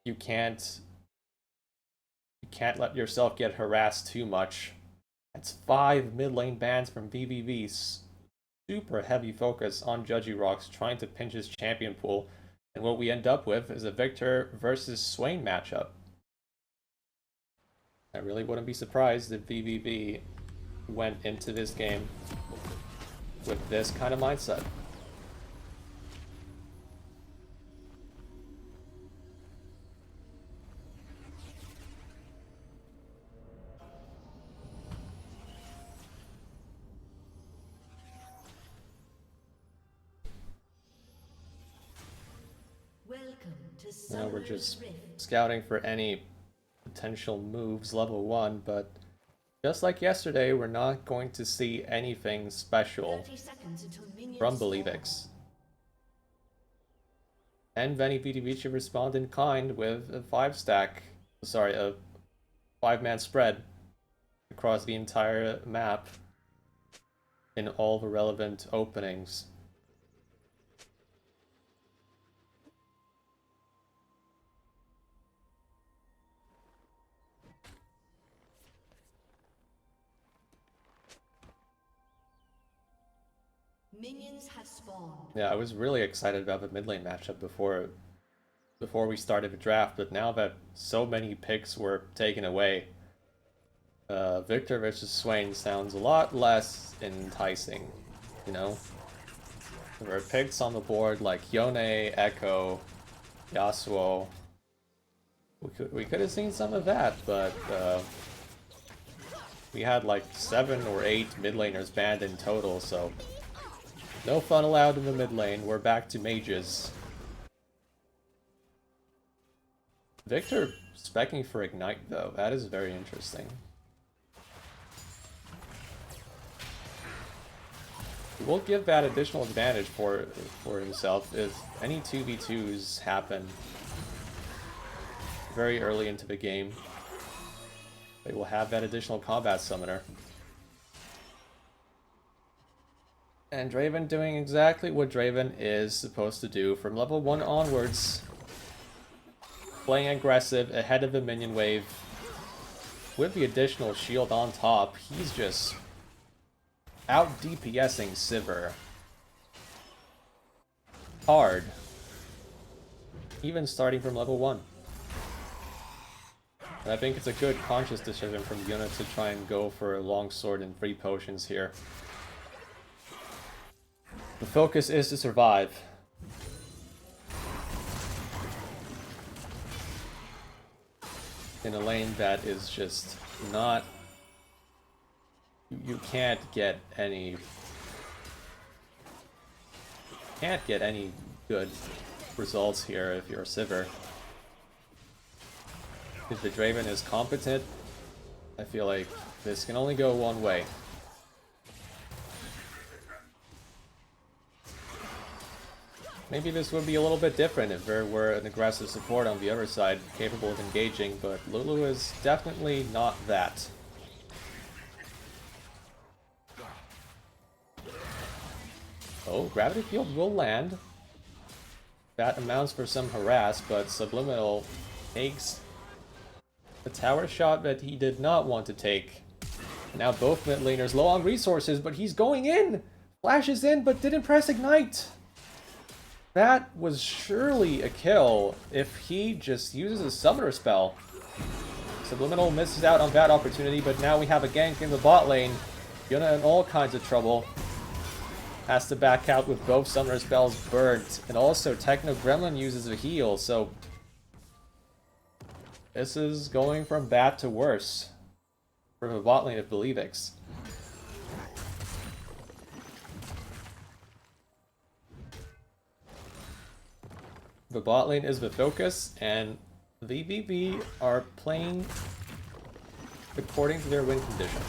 you can't let yourself get harassed too much. That's 5 mid lane bans from VVV. Super heavy focus on Judgy Rocks trying to pinch his champion pool. And what we end up with is a Victor versus Swain matchup. I really wouldn't be surprised if VVV went into this game with this kind of mindset. We're just scouting for any potential moves level 1, but just like yesterday, we're not going to see anything special from Believix. And Veni, Vidi, Vici respond in kind with a 5-man spread across the entire map in all the relevant openings. Minions have spawned. Yeah, I was really excited about the mid lane matchup before we started the draft, but now that so many picks were taken away, Victor versus Swain sounds a lot less enticing, you know? There were picks on the board like Yone, Echo, Yasuo. We could have seen some of that, but we had like 7 or 8 mid laners banned in total, so no fun allowed in the mid lane. We're back to mages. Victor specking for Ignite though, that is very interesting. He will give that additional advantage for himself if any 2v2s happen very early into the game. They will have that additional combat summoner. And Draven doing exactly what Draven is supposed to do from level 1 onwards. Playing aggressive ahead of the minion wave. With the additional shield on top, he's just out DPSing Sivir. Hard. Even starting from level 1. And I think it's a good conscious decision from Yuna to try and go for a longsword and 3 potions here. The focus is to survive. In a lane that is just not... You can't get any... good results here if you're a Sivir. If the Draven is competent, I feel like this can only go one way. Maybe this would be a little bit different if there were an aggressive support on the other side capable of engaging, but Lulu is definitely not that. Oh, Gravity Field will land. That amounts for some harass, but Subliminal takes the tower shot that he did not want to take. Now both mid laners low on resources, but he's going in! Flashes in, but didn't press Ignite! That was surely a kill if he just uses a summoner spell. Subliminal misses out on that opportunity, but now we have a gank in the bot lane. Yuna in all kinds of trouble. Has to back out with both summoner spells burnt. And also Techno Gremlin uses a heal, so this is going from bad to worse for the bot lane of Believix. The bot lane is the focus, and VVV are playing according to their win condition.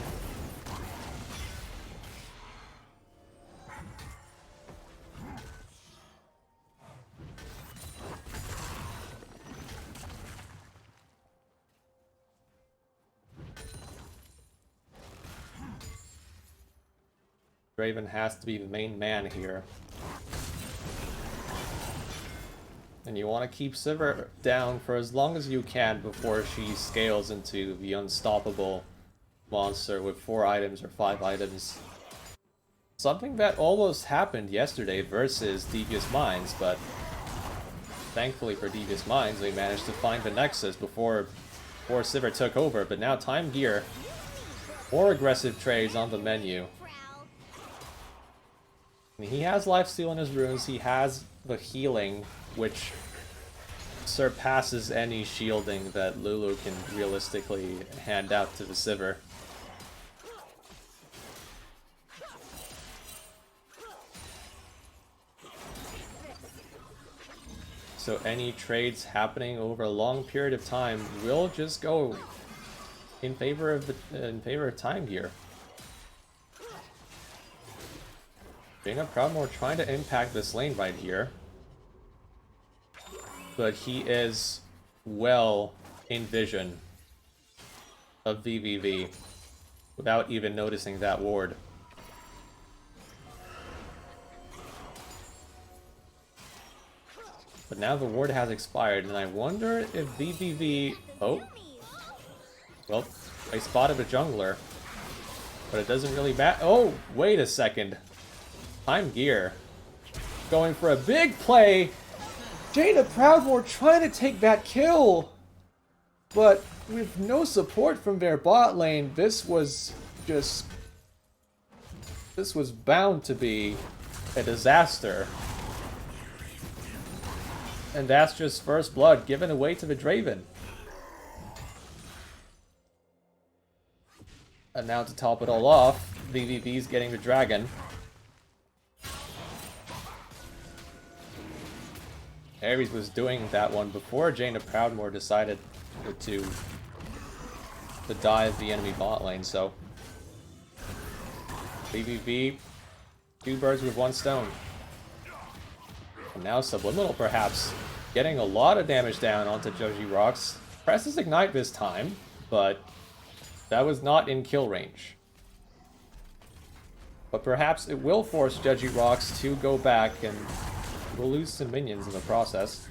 Draven has to be the main man here. And you want to keep Sivir down for as long as you can before she scales into the unstoppable monster with 4 items or 5 items. Something that almost happened yesterday versus Devious Minds, but thankfully for Devious Minds, they managed to find the Nexus before Sivir took over. But now Time Gear, more aggressive trades on the menu. And he has lifesteal in his runes, he has the healing, which surpasses any shielding that Lulu can realistically hand out to the Sivir. So any trades happening over a long period of time will just go in favor of Time Gear. Jaina Proudmoore trying to impact this lane right here, but he is well in vision of VVV without even noticing that ward. But now the ward has expired, and I wonder if VVV... Oh. Well, I spotted a jungler. But it doesn't really matter. Oh, wait a second. Time Gear. Going for a big play. Jaina Proudmoore trying to take that kill. But with no support from their bot lane, this was bound to be a disaster. And that's just first blood given away to the Draven. And now to top it all off, VVV's getting the dragon. Ares was doing that one before Jaina Proudmoore decided to dive the enemy bot lane, so VVV, 2 birds with 1 stone. And now Subliminal perhaps getting a lot of damage down onto Joji Rocks. Presses Ignite this time, but that was not in kill range. But perhaps it will force Joji Rocks to go back, and we'll lose some minions in the process.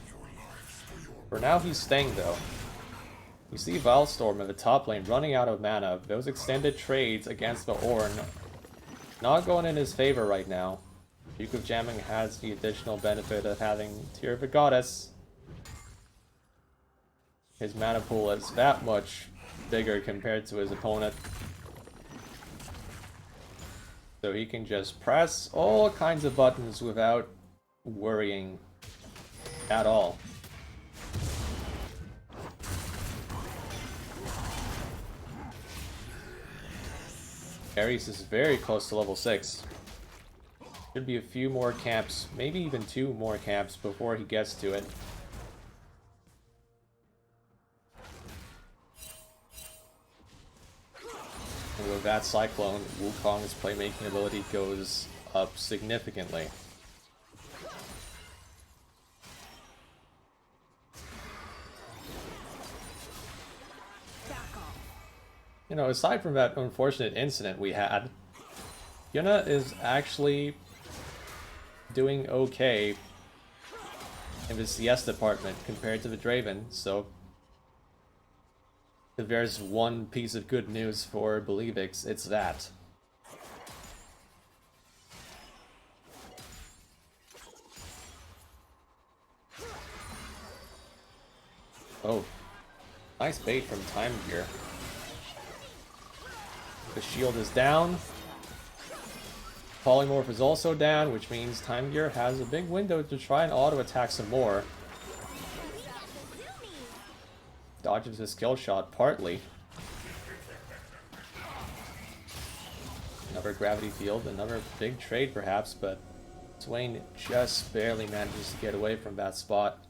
For now he's staying though. You see Valstorm in the top lane running out of mana. Those extended trades against the Ornn not going in his favor right now. Duke of Jamming has the additional benefit of having Tear of the Goddess. His mana pool is that much bigger compared to his opponent. So he can just press all kinds of buttons without worrying at all. Ares is very close to level 6. Should be a few more camps, maybe even 2 more camps before he gets to it. And with that Cyclone, Wukong's playmaking ability goes up significantly. You know, aside from that unfortunate incident we had, Yuna is actually doing okay in the CS department compared to the Draven, so if there's one piece of good news for Believix, it's that. Oh, nice bait from Time Gear. The shield is down. Polymorph is also down, which means Time Gear has a big window to try and auto-attack some more. Dodges his skill shot, partly. Another gravity field, another big trade perhaps, but Swain just barely manages to get away from that spot.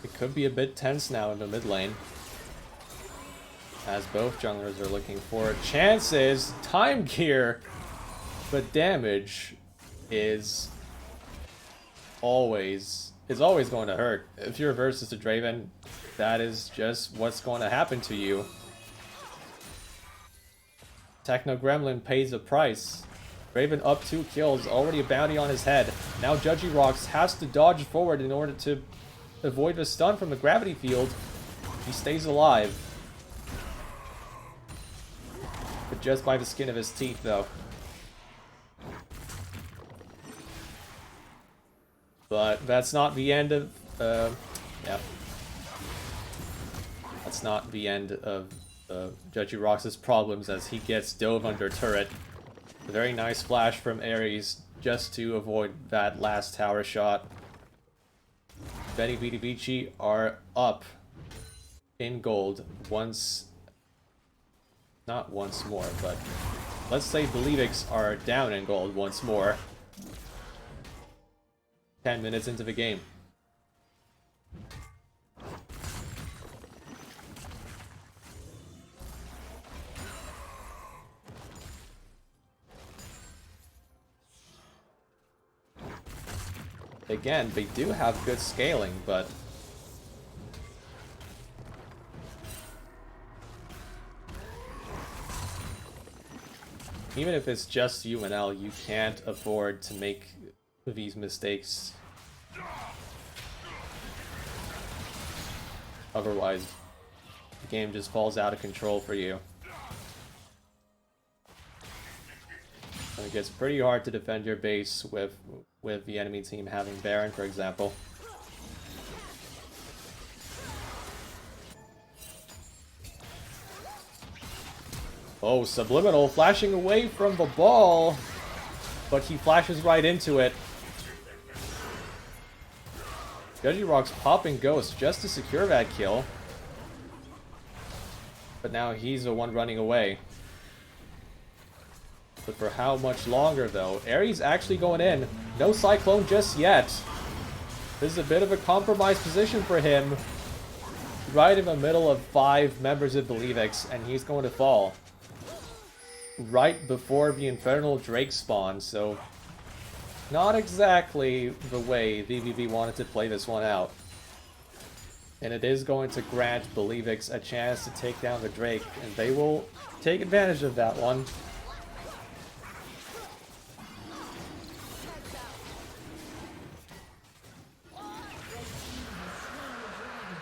It could be a bit tense now in the mid lane, as both junglers are looking for chances. Time Gear, but damage is always going to hurt. If you're versus a Draven, that is just what's going to happen to you. Techno Gremlin pays a price Raven up 2 kills, already a bounty on his head. Now Judgy Rocks has to dodge forward in order to avoid the stun from the gravity field. He stays alive. But just by the skin of his teeth, though. But that's not the end of... yeah. That's not the end of Judgy Rocks' problems as he gets dove under turret. A very nice flash from Ares just to avoid that last tower shot. Veni, Vidi, Vici are up in gold once... Not once more, but let's say Believix are down in gold once more. 10 minutes into the game. Again, they do have good scaling, but even if it's just UNL, you can't afford to make these mistakes. Otherwise, the game just falls out of control for you. And it gets pretty hard to defend your base with the enemy team having Baron, for example. Oh, Subliminal flashing away from the ball, but he flashes right into it. Judgy Rock's popping Ghost just to secure that kill. But now he's the one running away. But for how much longer, though? Ares actually going in. No Cyclone just yet. This is a bit of a compromised position for him. Right in the middle of 5 members of Believix, and he's going to fall. Right before the Infernal Drake spawn, so... Not exactly the way VVV wanted to play this one out. And it is going to grant Believix a chance to take down the Drake, and they will take advantage of that one.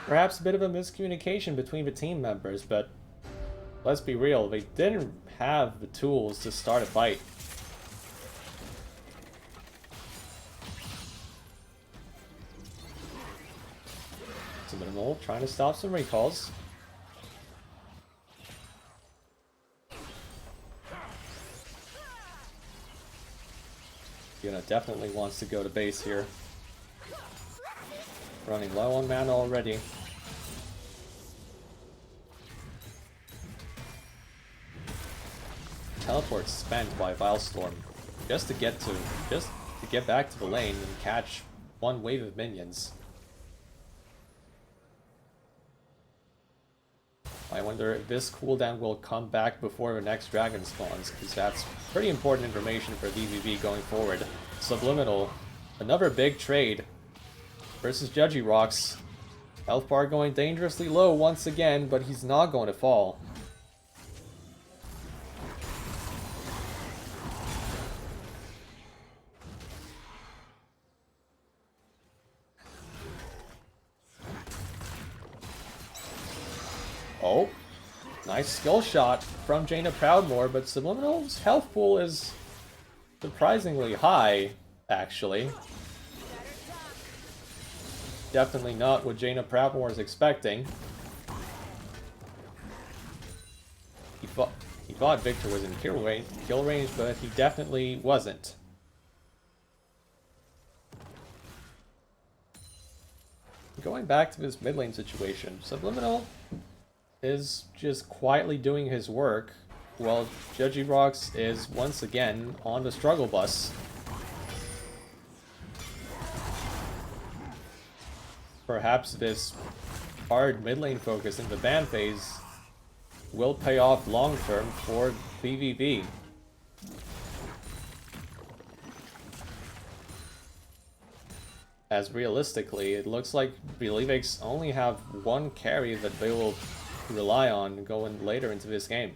Perhaps a bit of a miscommunication between the team members, but let's be real, they didn't have the tools to start a fight. Minimal trying to stop some recalls. Yuna definitely wants to go to base here. Running low on mana already. Teleport spent by Vilestorm just to get back to the lane and catch one wave of minions. I wonder if this cooldown will come back before the next dragon spawns, because that's pretty important information for VVV going forward. Subliminal, another big trade versus Judgy Rocks. Health bar going dangerously low once again, but he's not going to fall. Oh, nice skill shot from Jaina Proudmoore, but Subliminal's health pool is surprisingly high, actually. Definitely not what Jaina Proudmoore is expecting. He thought Victor was in kill range, but he definitely wasn't. Going back to this mid lane situation, Subliminal is just quietly doing his work, while Judgy Rocks is once again on the struggle bus. Perhaps this hard mid lane focus in the ban phase will pay off long term for VVV. As realistically, it looks like Believix only have one carry that they will rely on going later into this game.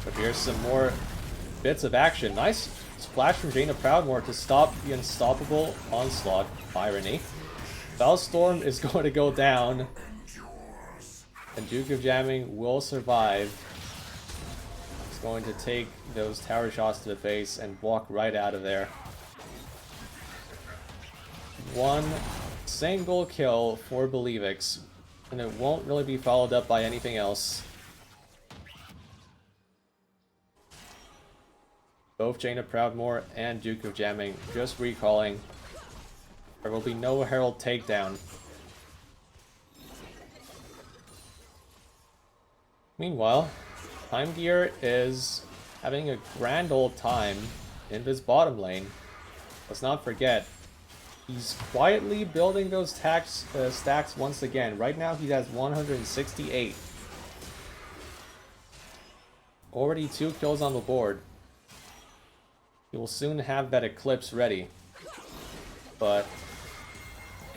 But here's some more bits of action. Nice splash from Jaina Proudmoore to stop the unstoppable onslaught by Veni. Bellstorm is going to go down. And Duke of Jamming will survive. He's going to take those tower shots to the face and walk right out of there. One single kill for Believix, and it won't really be followed up by anything else. Both Jaina Proudmoore and Duke of Jamming just recalling. There will be no Herald takedown. Meanwhile, Time Gear is having a grand old time in this bottom lane. Let's not forget, he's quietly building those stacks once again. Right now he has 168. Already 2 kills on the board. He will soon have that Eclipse ready. But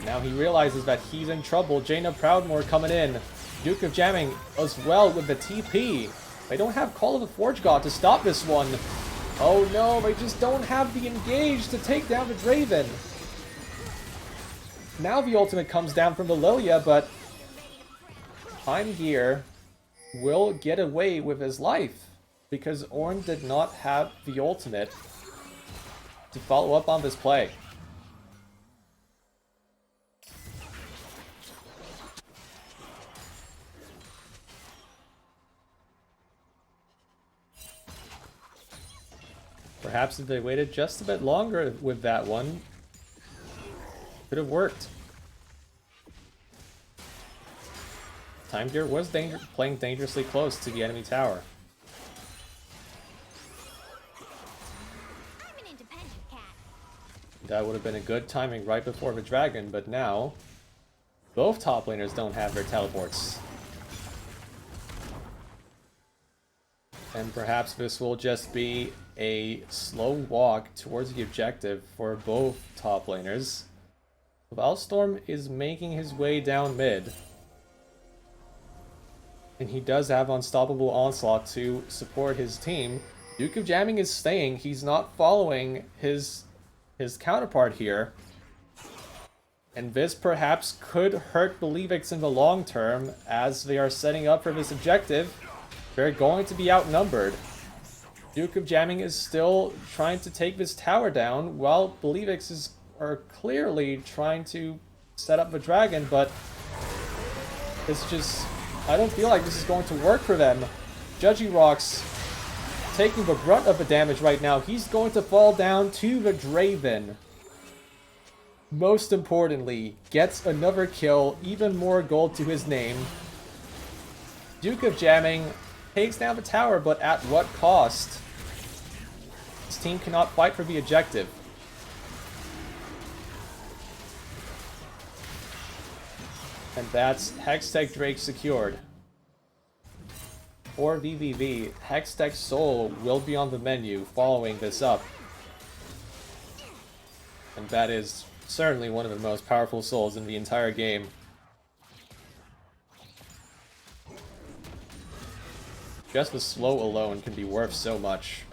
now he realizes that he's in trouble. Jaina Proudmoore coming in. Duke of Jamming as well with the TP. They don't have Call of the Forge God to stop this one. Oh no, they just don't have the engage to take down the Draven. Now the ultimate comes down from the Lilia, but Time Gear will get away with his life because Ornn did not have the ultimate to follow up on this play. Perhaps if they waited just a bit longer with that one, could have worked. Time Gear was playing dangerously close to the enemy tower. I'm an independent cat. That would have been a good timing right before the dragon, but now both top laners don't have their teleports. And perhaps this will just be a slow walk towards the objective for both top laners. Bellstorm is making his way down mid. And he does have Unstoppable Onslaught to support his team. Duke of Jamming is staying. He's not following his counterpart here. And this perhaps could hurt Believix in the long term as they are setting up for this objective. They're going to be outnumbered. Duke of Jamming is still trying to take this tower down, while Believix are clearly trying to set up the dragon, but it's just... I don't feel like this is going to work for them. Judgy Rocks taking the brunt of the damage right now. He's going to fall down to the Draven. Most importantly, gets another kill, even more gold to his name. Duke of Jamming takes down the tower, but at what cost? His team cannot fight for the objective. And that's Hextech Drake secured. For VVV, Hextech Soul will be on the menu following this up. And that is certainly one of the most powerful souls in the entire game. Just the slow alone can be worth so much.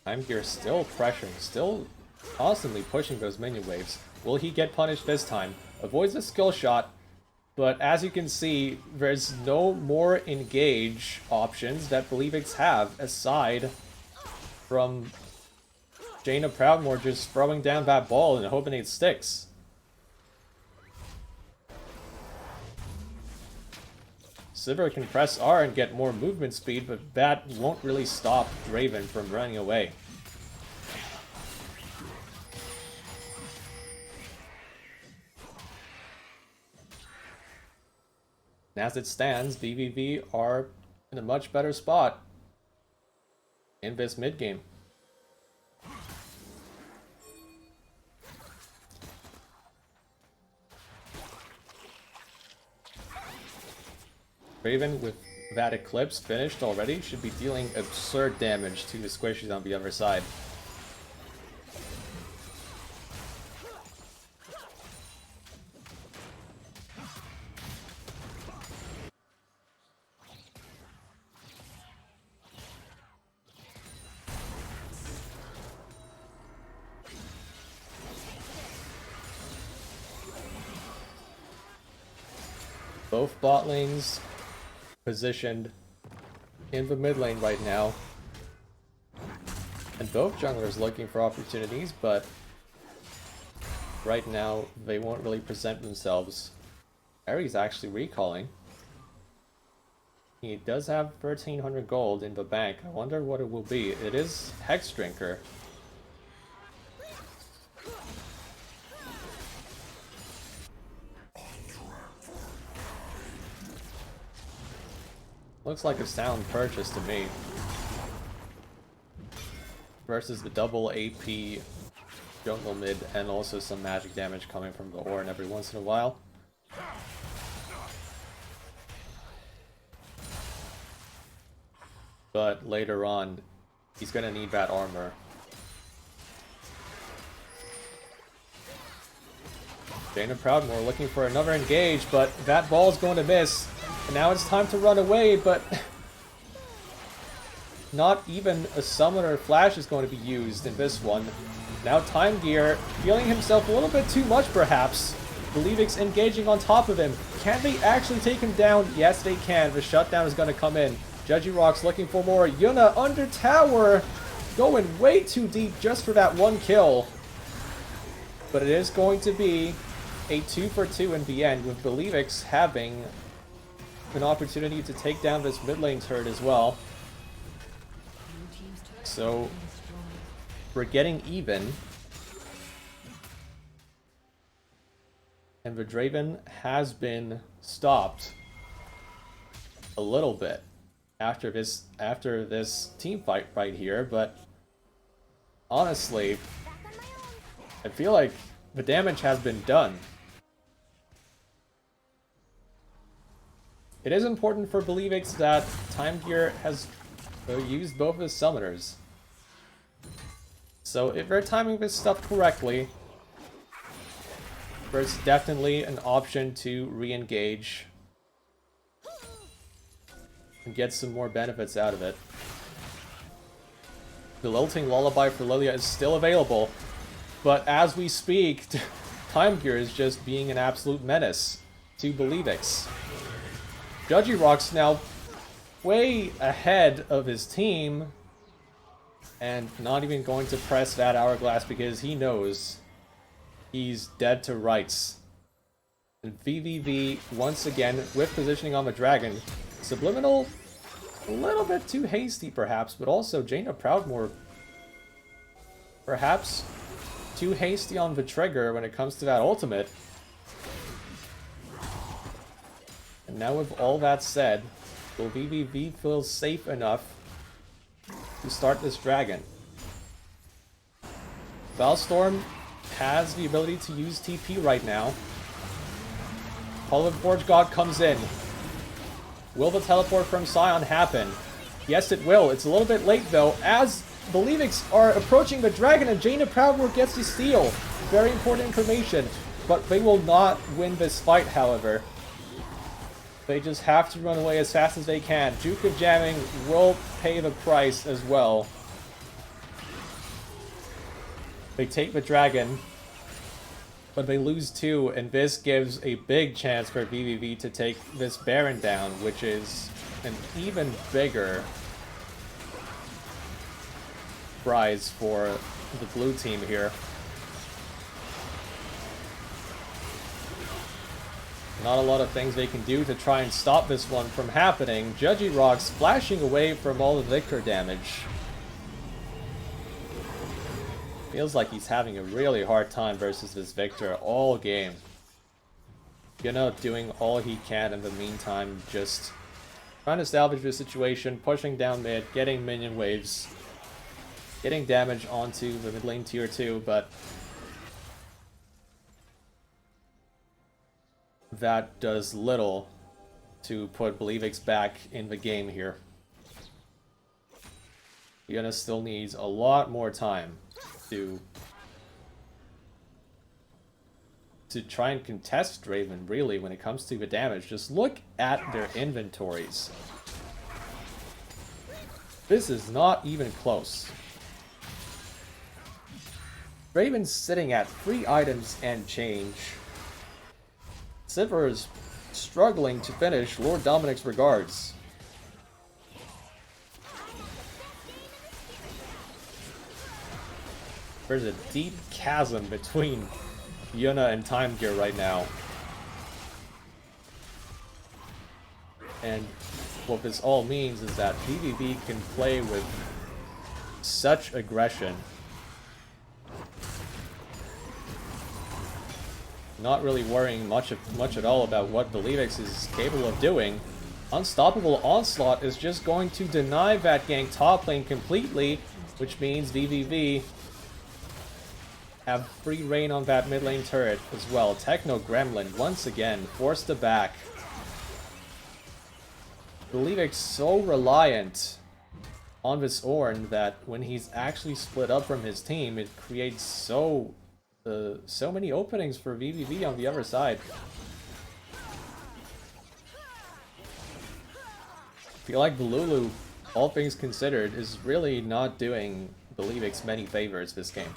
Time Gear still pressuring, still constantly pushing those minion waves. Will he get punished this time? Avoids a skill shot, but as you can see, there's no more engage options that Believix have aside from Jaina Proudmoore just throwing down that ball and hoping it sticks. Sivir can press R and get more movement speed, but that won't really stop Draven from running away. And as it stands, VVV are in a much better spot in this mid game. Raven, with that Eclipse finished already, should be dealing absurd damage to the squishies on the other side. Both bot lanes positioned in the mid lane right now. And both junglers looking for opportunities, but right now they won't really present themselves. Ares actually recalling. He does have 1300 gold in the bank. I wonder what it will be. It is Hex Drinker. Looks like a sound purchase to me. Versus the double AP jungle mid and also some magic damage coming from the Ornn every once in a while. But later on, he's gonna need that armor. Jaina Proudmoore looking for another engage, but that ball's going to miss. And now it's time to run away, but not even a summoner flash is going to be used in this one. Now Time Gear feeling himself a little bit too much perhaps. Believix engaging on top of him. Can they actually take him down? Yes, they can. The shutdown is going to come in. Judgy Rock's looking for more. Yuna under tower. Going way too deep just for that one kill. But it is going to be a 2-for-2 in the end, with Believix having an opportunity to take down this mid lane turret as well. So we're getting even. And the Draven has been stopped a little bit after this team fight right here, but honestly, I feel like the damage has been done. It is important for Believix that Time Gear has used both his summoners. So if they're timing this stuff correctly, there's definitely an option to re-engage and get some more benefits out of it. The Lilting Lullaby for Lilia is still available, but as we speak, Time Gear is just being an absolute menace to Believix. Judgy Rock's now way ahead of his team and not even going to press that hourglass because he knows he's dead to rights. And VVV once again with positioning on the dragon. Subliminal, a little bit too hasty perhaps, but also Jaina Proudmoore perhaps too hasty on the trigger when it comes to that ultimate. And now with all that said, will VVV feel safe enough to start this dragon? Valstorm has the ability to use TP right now. Hollow Forge God comes in. Will the teleport from Sion happen? Yes, it will. It's a little bit late, though, as Believix are approaching the dragon and Jaina Proudmoore gets the steal. Very important information. But they will not win this fight, however. They just have to run away as fast as they can. Juke of Jamming will pay the price as well. They take the dragon, but they lose 2, and this gives a big chance for VVV to take this Baron down, which is an even bigger prize for the blue team here. Not a lot of things they can do to try and stop this one from happening. Judgy Rock's flashing away from all the Victor damage. Feels like he's having a really hard time versus this Victor all game. Yuna doing all he can in the meantime, just trying to salvage the situation, pushing down mid, getting minion waves, getting damage onto the mid lane tier 2, but that does little to put Believix back in the game here. Yuna still needs a lot more time to try and contest Draven, really, when it comes to the damage. Just look at their inventories. This is not even close. Draven's sitting at 3 items and change. Sivir is struggling to finish Lord Dominic's regards. There's a deep chasm between Yuna and Time Gear right now. And what this all means is that VVV can play with such aggression. Not really worrying much at all about what Believix is capable of doing. Unstoppable Onslaught is just going to deny that gang top lane completely, which means VVV have free reign on that mid lane turret as well. Techno Gremlin once again forced to back. Believix so reliant on this Ornn that when he's actually split up from his team, it creates so many openings for VVV on the other side. I feel like Bululu, all things considered, is really not doing Believix many favors this game.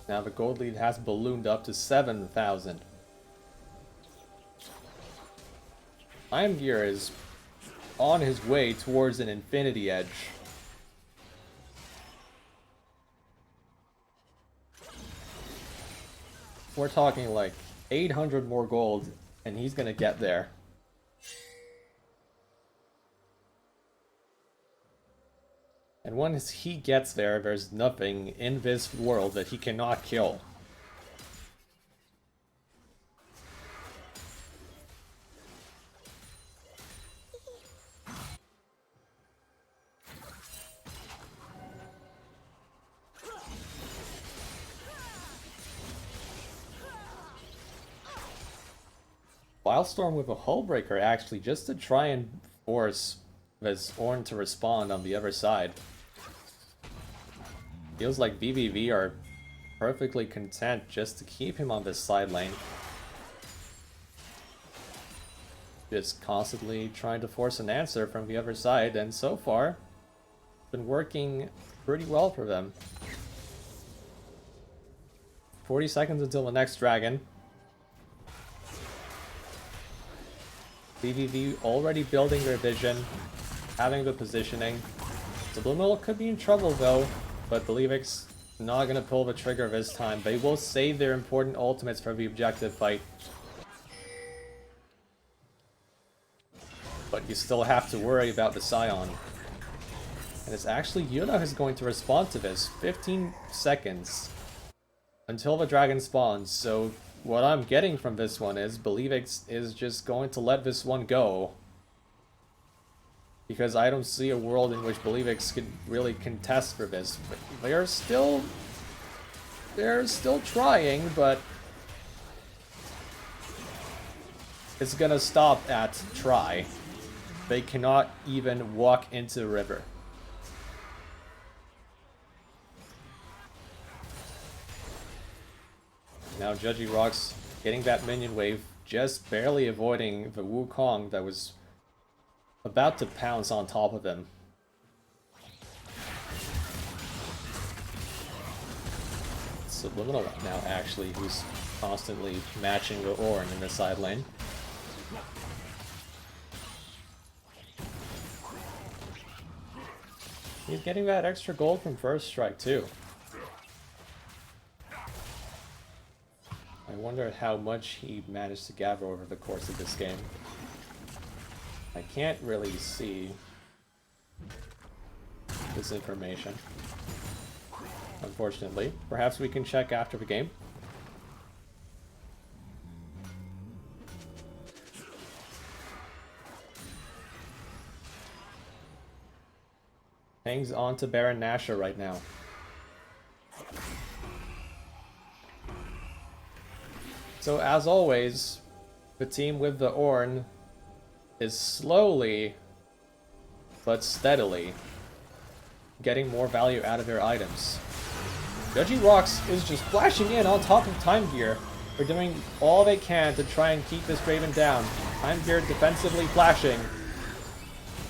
Now the gold lead has ballooned up to 7,000. Time Gear is on his way towards an infinity edge. We're talking like 800 more gold, and he's gonna get there. And once he gets there, there's nothing in this world that he cannot kill. Wildstorm with a Hullbreaker actually, just to try and force this Ornn to respond on the other side. Feels like BBV are perfectly content just to keep him on this side lane. Just constantly trying to force an answer from the other side, and so far, been working pretty well for them. 40 seconds until the next dragon. BBV already building their vision, having the positioning. Subliminal could be in trouble though, but Believix not gonna pull the trigger this time. They will save their important ultimates for the objective fight. But you still have to worry about the Scion. And it's actually Yuna who's going to respond to this. 15 seconds until the dragon spawns, so what I'm getting from this one is Believix is just going to let this one go. Because I don't see a world in which Believix could really contest for this. But they're still trying, but it's gonna stop at try. They cannot even walk into the river. Now Judgy Rocks getting that minion wave, just barely avoiding the Wukong that was about to pounce on top of him. Subliminal now actually, who's constantly matching the Ornn in the side lane. He's getting that extra gold from first strike too. I wonder how much he managed to gather over the course of this game. I can't really see this information, unfortunately. Perhaps we can check after the game. Hangs on to Baron Nashor right now. So as always, the team with the Ornn is slowly but steadily getting more value out of their items. Judgy Rocks is just flashing in on top of Time Gear. They're doing all they can to try and keep this Draven down. Time Gear defensively flashing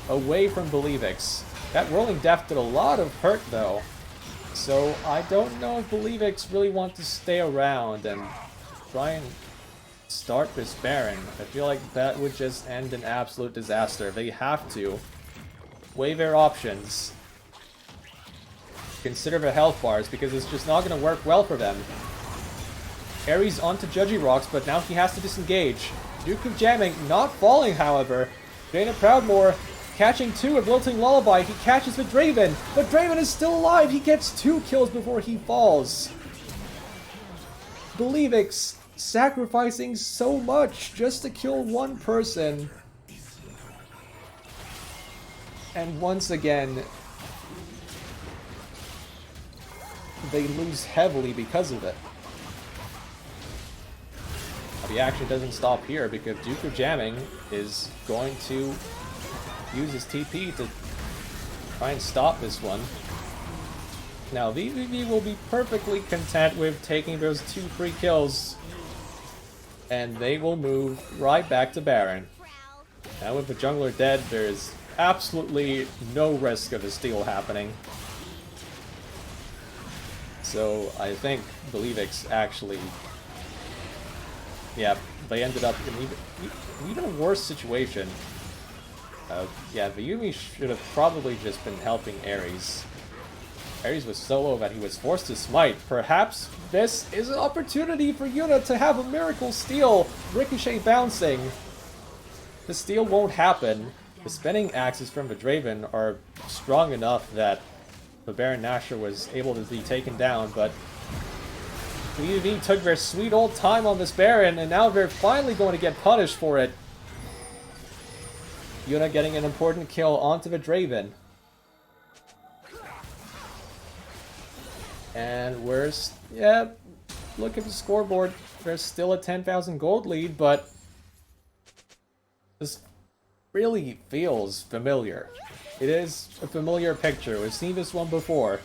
away from Believix. That Rolling Death did a lot of hurt though. So I don't know if Believix really want to stay around and try and start this Baron. I feel like that would just end in absolute disaster. They have to weigh their options. Consider the health bars because it's just not going to work well for them. Ares onto Judgy Rocks, but now he has to disengage. Duke of Jamming not falling, however. Jaina Proudmoore catching two of Lilting Lullaby. He catches the Draven, but Draven is still alive. He gets 2 kills before he falls. Believix sacrificing so much just to kill one person. And once again, they lose heavily because of it. The action doesn't stop here because Duke of Jamming is going to use his TP to try and stop this one. Now VVV will be perfectly content with taking those 2 free kills, and they will move right back to Baron. Now with the jungler dead, there's absolutely no risk of a steal happening. So I think Believix actually, yeah, they ended up in even a worse situation. Yeah, the Yumi should have probably just been helping Ares. Ares was so low that he was forced to smite. Perhaps this is an opportunity for Yuna to have a miracle steal. Ricochet bouncing. The steal won't happen. The spinning axes from the Draven are strong enough that the Baron Nashor was able to be taken down, but VV took their sweet old time on this Baron, and now they're finally going to get punished for it. Yuna getting an important kill onto the Draven. And yeah, look at the scoreboard. There's still a 10,000 gold lead, but this really feels familiar. It is a familiar picture. We've seen this one before.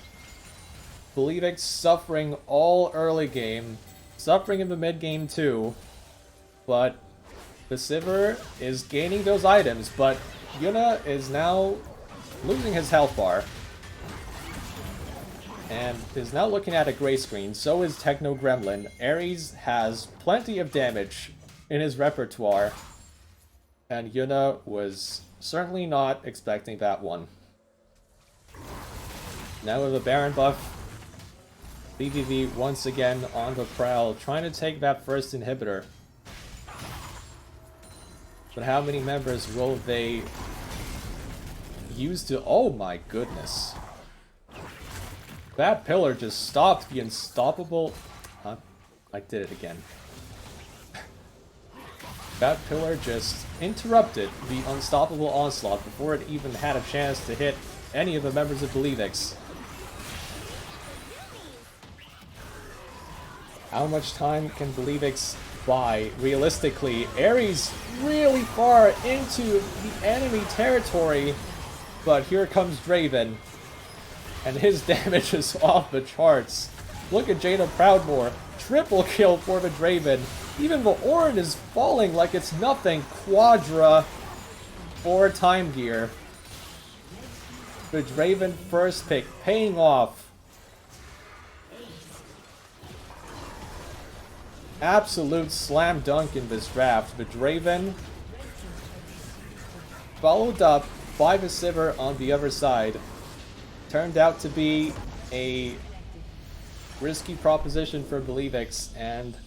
Believix suffering all early game, suffering in the mid game too, but the Sivir is gaining those items, but Yuna is now losing his health bar and is now looking at a gray screen. So is Techno Gremlin. Ares has plenty of damage in his repertoire, and Yuna was certainly not expecting that one. Now with a Baron buff, BVV once again on the prowl, trying to take that first inhibitor. But how many members will they use to... Oh my goodness. That pillar just stopped the unstoppable... Huh? I did it again. That pillar just interrupted the unstoppable onslaught before it even had a chance to hit any of the members of Believix. How much time can Believix buy? Realistically, Ares really far into the enemy territory, but here comes Draven, and his damage is off the charts. Look at Jaina Proudmoore, triple kill for the Draven. Even the Orin is falling like it's nothing. Quadra for Time Gear. The Draven first pick paying off. Absolute slam dunk in this draft. The Draven followed up by the Sivir on the other side. Turned out to be a risky proposition for Believix, and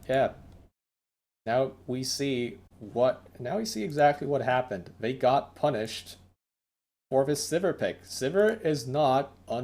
yeah, now we see exactly what happened. They got punished for this Sivir pick. Sivir is not